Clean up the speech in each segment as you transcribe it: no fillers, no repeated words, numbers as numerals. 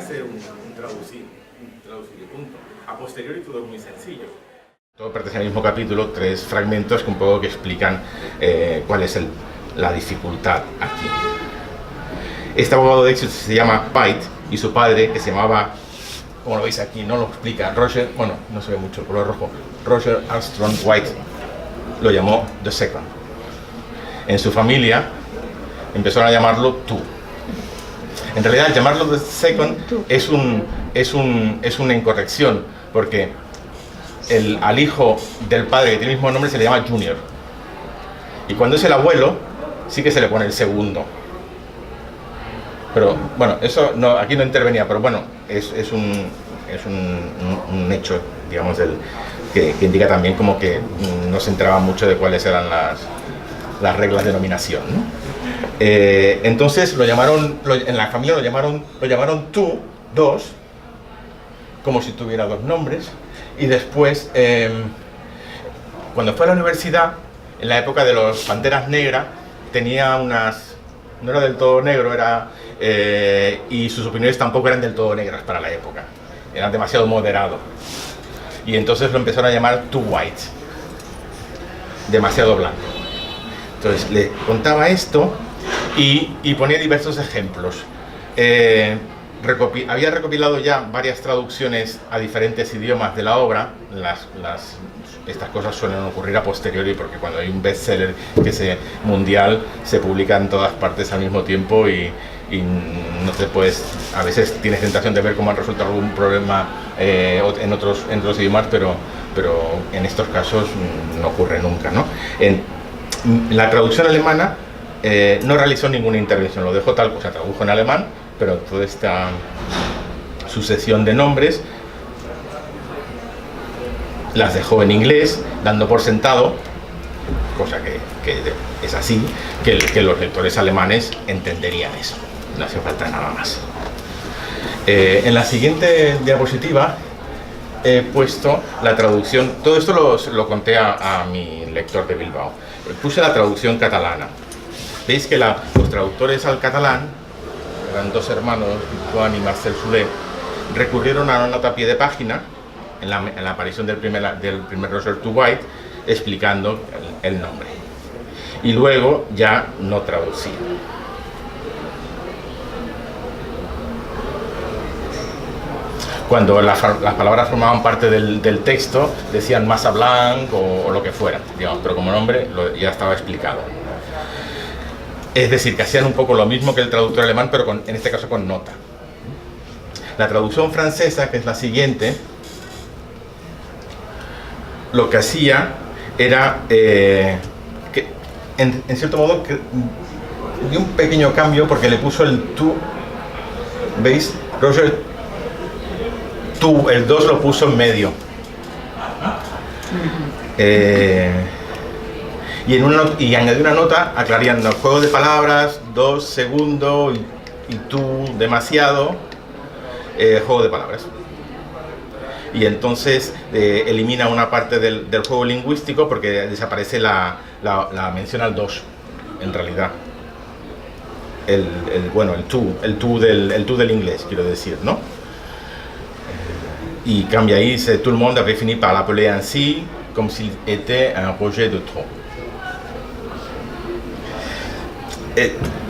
hacer un traducir y punto. A posteriori todo es muy sencillo. Todo pertenece al mismo capítulo, 3 fragmentos que un poco que explican cuál es la dificultad aquí. Este abogado de éxito se llama White y su padre, que se llamaba, como lo veis aquí, no lo explica, Roger, bueno, no se ve mucho el color rojo, Roger Armstrong White, lo llamó The Second. En su familia empezaron a llamarlo tú. En realidad, llamarlo The Second es una incorrección, porque al hijo del padre que tiene el mismo nombre se le llama Junior. Y cuando es el abuelo, sí que se le pone el segundo. Pero bueno, eso no, aquí no intervenía, pero bueno, es un hecho, digamos, que indica también como que no se enteraba mucho de cuáles eran las reglas de nominación, ¿no? Entonces en la familia lo llamaron tú, dos, como si tuviera 2 nombres, y después, cuando fue a la universidad, en la época de los Panteras Negras, tenía no era del todo negro, y sus opiniones tampoco eran del todo negras para la época, eran demasiado moderados, y entonces lo empezaron a llamar too white, demasiado blanco. Entonces le contaba esto y ponía diversos ejemplos. Había recopilado ya varias traducciones a diferentes idiomas de la obra. Estas cosas suelen ocurrir a posteriori, porque cuando hay un bestseller mundial se publica en todas partes al mismo tiempo y no te puedes, a veces tienes tentación de ver cómo han resuelto algún problema en otros idiomas, pero en estos casos no ocurre nunca, ¿no? En la traducción alemana no realizó ninguna intervención, lo dejó tal, cosa, tradujo en alemán, pero toda esta sucesión de nombres las dejó en inglés, dando por sentado, cosa que es así, que los lectores alemanes entenderían eso, no hace falta nada más. En la siguiente diapositiva he puesto la traducción, todo esto lo conté a mi lector de Bilbao, puse la traducción catalana. Veis que los traductores al catalán, eran 2 hermanos, Joan y Marcel Soler, recurrieron a una nota a pie de página en la aparición del primer Roger Too White, explicando el nombre, y luego ya no traducían. Cuando las palabras formaban parte del texto, decían masa blanc o lo que fuera, digamos, pero como nombre ya estaba explicado. Es decir, que hacían un poco lo mismo que el traductor alemán, pero en este caso con nota. La traducción francesa, que es la siguiente, lo que hacía era, que en cierto modo, dio un pequeño cambio, porque le puso el tú, ¿veis? Roger, tú, el 2 lo puso en medio. Y añadió una nota aclarando juego de palabras, 2 segundo y tú demasiado, juego de palabras. Y entonces elimina una parte del juego lingüístico, porque desaparece la mención al 2, en realidad. El tú del inglés, quiero decir, ¿no? Y cambia ahí, dice, tout le monde avait fini par l'appeler ainsi, comme s'il était un projet de trop.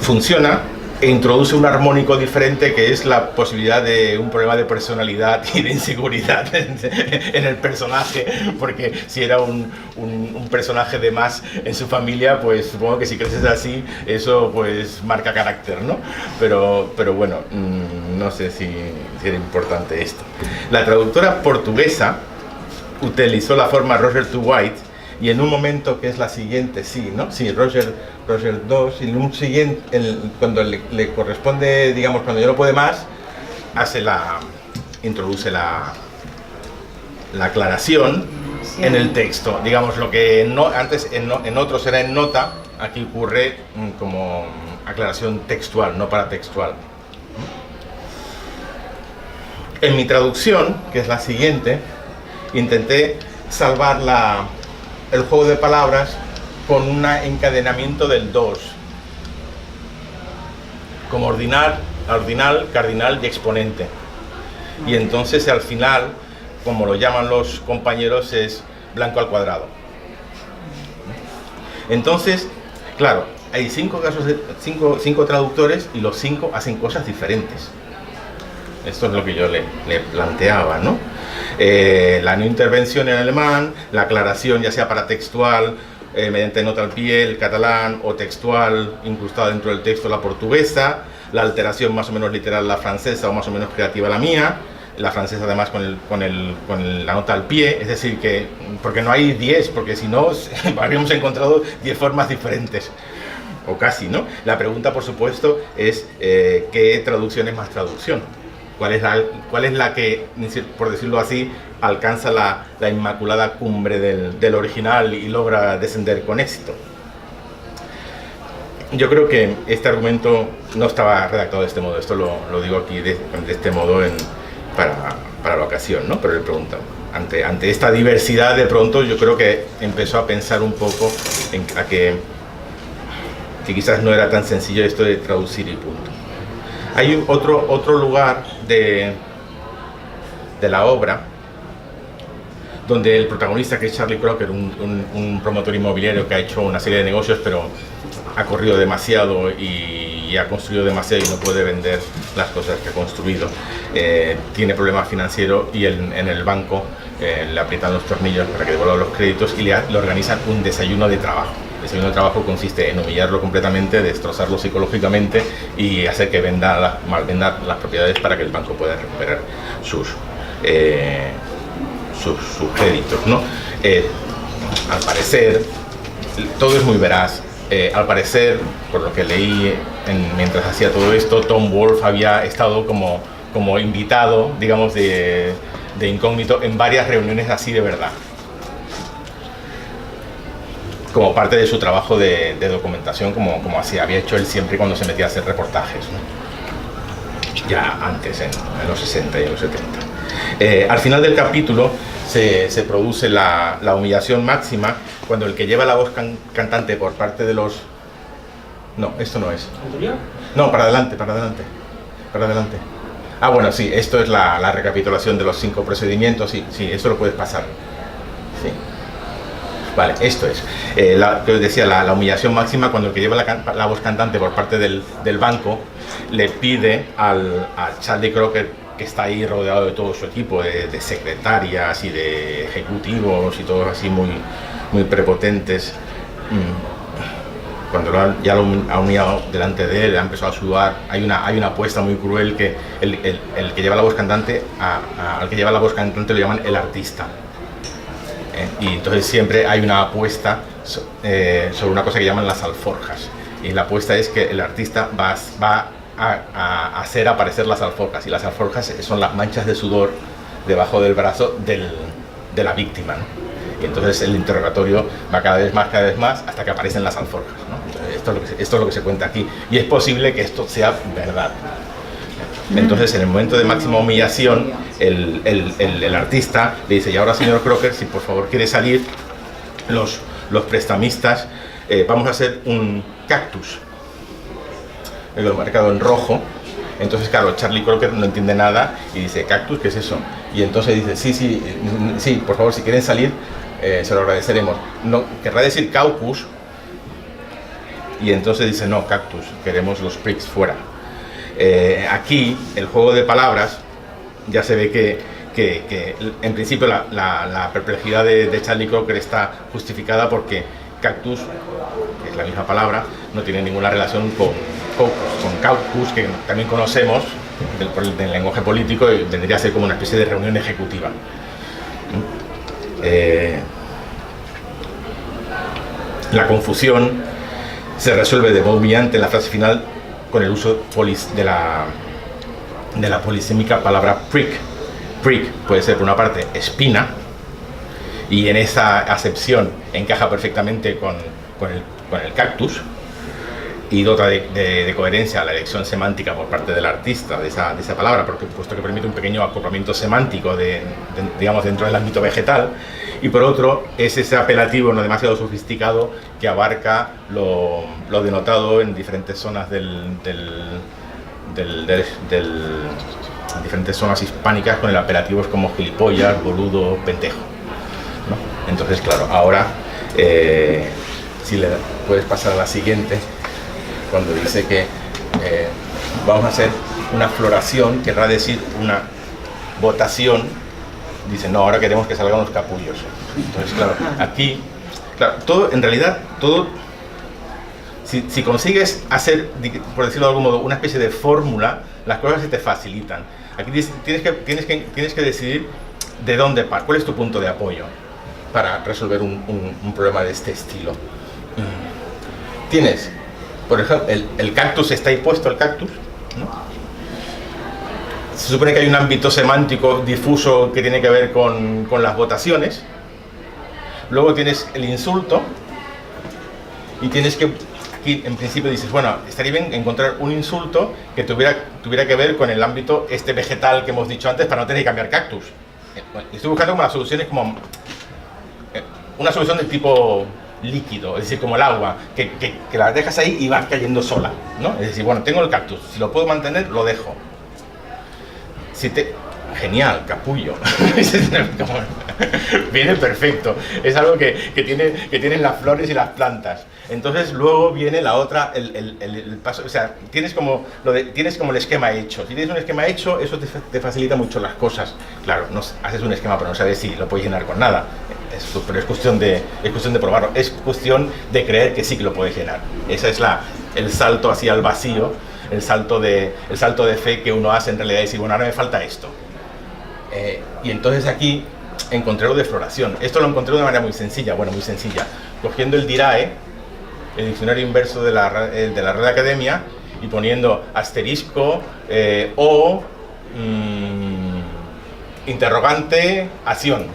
Funciona e introduce un armónico diferente, que es la posibilidad de un problema de personalidad y de inseguridad en el personaje, porque si era un personaje de más en su familia, pues supongo que si creces así, eso pues marca carácter, ¿no? Pero bueno, no sé si era importante esto. La traductora portuguesa utilizó la forma Roger Too White, y en un momento que es la siguiente, sí, ¿no? Sí, Roger 2, y en un siguiente, cuando le corresponde, digamos, cuando ya no puede más, introduce la aclaración en el texto. Digamos, lo que antes en otros era en nota, aquí ocurre como aclaración textual, no paratextual. En mi traducción, que es la siguiente, intenté salvar el juego de palabras con un encadenamiento del 2, como ordinal, cardinal y exponente. y entonces al final, como lo llaman los compañeros, es blanco al cuadrado. Entonces, claro, hay 5 casos de cinco traductores y los 5 hacen cosas diferentes. Esto es lo que yo le planteaba, ¿no? La no intervención en alemán, la aclaración ya sea paratextual, mediante nota al pie, el catalán, o textual, incrustada dentro del texto la portuguesa, la alteración más o menos literal la francesa o más o menos creativa la mía, la francesa además con la nota al pie, es decir, que porque no hay 10, porque si no habríamos encontrado 10 formas diferentes, o casi, ¿no? La pregunta, por supuesto, es ¿qué traducción es más traducción? ¿Cuál es la que, por decirlo así, alcanza la inmaculada cumbre del original y logra descender con éxito? Yo creo que este argumento no estaba redactado de este modo, esto lo digo aquí de este modo para la ocasión, ¿no? Pero le pregunto, ante esta diversidad, de pronto yo creo que empezó a pensar un poco a que quizás no era tan sencillo esto de traducir y punto. Hay otro lugar de la obra donde el protagonista, que es Charlie Crocker, un promotor inmobiliario que ha hecho una serie de negocios, pero ha corrido demasiado y ha construido demasiado y no puede vender las cosas que ha construido. Tiene problemas financieros y en el banco le aprietan los tornillos para que devuelva los créditos y le organizan un desayuno de trabajo. El desayuno de trabajo consiste en humillarlo completamente, destrozarlo psicológicamente y hacer que malvenda las propiedades para que el banco pueda recuperar sus créditos, ¿no? Al parecer, todo es muy veraz. Al parecer, por lo que leí mientras hacía todo esto, Tom Wolfe había estado como invitado, digamos, de incógnito en varias reuniones así de verdad, como parte de su trabajo de documentación, como así había hecho él siempre cuando se metía a hacer reportajes, ¿no? Ya antes, en los 60 y en los 70. Al final del capítulo se produce la humillación máxima cuando el que lleva la voz cantante por parte de los... No, esto no es. ¿Anterior? No, para adelante. Ah, bueno, sí, esto es la recapitulación de los 5 procedimientos, sí, esto lo puedes pasar. Sí. Vale, esto es. Que os decía, la humillación máxima cuando el que lleva la voz cantante por parte del banco le pide a Charlie Crocker, que está ahí rodeado de todo su equipo de secretarias y de ejecutivos y todos así muy prepotentes, cuando ya lo ha humillado delante de él, ha empezado a sudar. Hay una apuesta muy cruel que el que lleva la voz cantante, al que lleva la voz cantante lo llaman el artista. Y entonces siempre hay una apuesta sobre una cosa que llaman las alforjas, y la apuesta es que el artista va a hacer aparecer las alforjas, y las alforjas son las manchas de sudor debajo del brazo de la víctima, ¿no? Y entonces el interrogatorio va cada vez más hasta que aparecen las alforjas, ¿no? Entonces, esto es lo que se cuenta aquí, y es posible que esto sea verdad. Entonces, en el momento de máxima humillación, el artista le dice: y ahora, señor Crocker, si por favor quiere salir, los prestamistas vamos a hacer un cactus, lo he marcado en rojo. Entonces, claro, Charlie Crocker no entiende nada y dice: ¿cactus? ¿Qué es eso? Y entonces dice: sí, por favor, si quieren salir, se lo agradeceremos. No, querrá decir caucus. Y entonces dice: no, cactus, queremos los pricks fuera. Aquí, el juego de palabras, ya se ve que en principio la perplejidad de Charlie Crocker está justificada porque cactus, que es la misma palabra, no tiene ninguna relación con caucus, que también conocemos del lenguaje político, y vendría a ser como una especie de reunión ejecutiva. La confusión se resuelve de modo humillante en la frase final con el uso de la polisémica palabra prick. Prick puede ser, por una parte, espina, y en esa acepción encaja perfectamente con el cactus, y dota de coherencia la elección semántica por parte del artista de esa palabra, puesto que permite un pequeño acoplamiento semántico digamos, dentro del ámbito vegetal. Y por otro, es ese apelativo no demasiado sofisticado que abarca lo denotado en diferentes zonas del en diferentes zonas hispánicas con el apelativos como gilipollas, boludo, pendejo, ¿no? Entonces, claro, ahora, si le puedes pasar a la siguiente, cuando dice que vamos a hacer una floración, querrá decir una votación, dice, no, ahora queremos que salgan los capullos. Entonces, claro, aquí, claro, todo, en realidad, todo, si consigues hacer, por decirlo de algún modo, una especie de fórmula, las cosas se te facilitan. Aquí tienes que decidir de dónde partir, cuál es tu punto de apoyo para resolver un problema de este estilo. Tienes, por ejemplo, el cactus está ahí puesto, el cactus, ¿no? Se supone que hay un ámbito semántico difuso que tiene que ver con las votaciones. Luego tienes el insulto y tienes que, aquí en principio dices, bueno, estaría bien encontrar un insulto que tuviera que ver con el ámbito vegetal que hemos dicho antes para no tener que cambiar cactus. Estoy buscando como las soluciones, como una solución de tipo líquido, es decir, como el agua, que la dejas ahí y va cayendo sola, ¿no? Es decir, bueno, tengo el cactus, si lo puedo mantener, lo dejo. Genial, capullo. Viene perfecto. Es algo que tienen las flores y las plantas. Entonces luego viene la otra, el paso, o sea, tienes como el esquema hecho. Si tienes un esquema hecho, eso te facilita mucho las cosas. Claro, no haces un esquema pero no sabes si lo puedes llenar con nada. Pero es cuestión de probarlo. Es cuestión de creer que sí que lo puedes llenar. Ese es el salto hacia el vacío, el salto de fe que uno hace en realidad y decir, bueno, ahora me falta esto. Y entonces aquí encontré lo de floración. Esto lo encontré de una manera muy sencilla, cogiendo el DIRAE, el diccionario inverso de la Real Academia, y poniendo asterisco o interrogante acción,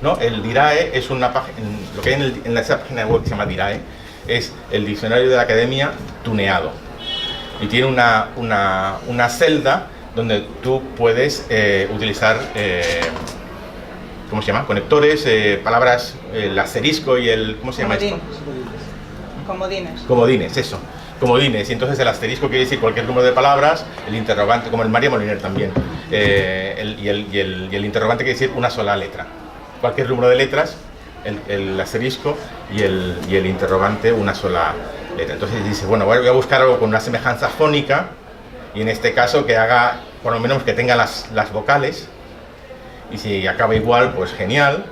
¿no? El DIRAE es una página, lo que hay en esa página web que se llama DIRAE, es el diccionario de la Academia tuneado, y tiene una celda donde tú puedes utilizar, ¿cómo se llama? Conectores, palabras, el asterisco y el, ¿cómo se llama esto? Comodines. Comodines, eso. Comodines. Y entonces el asterisco quiere decir cualquier número de palabras, el interrogante, como el María Moliner también, y el interrogante quiere decir una sola letra. Cualquier número de letras, el asterisco y el interrogante una sola letra. Entonces dice, bueno, voy a buscar algo con una semejanza fónica, y en este caso que haga, por lo menos que tenga las vocales, y si acaba igual, pues genial.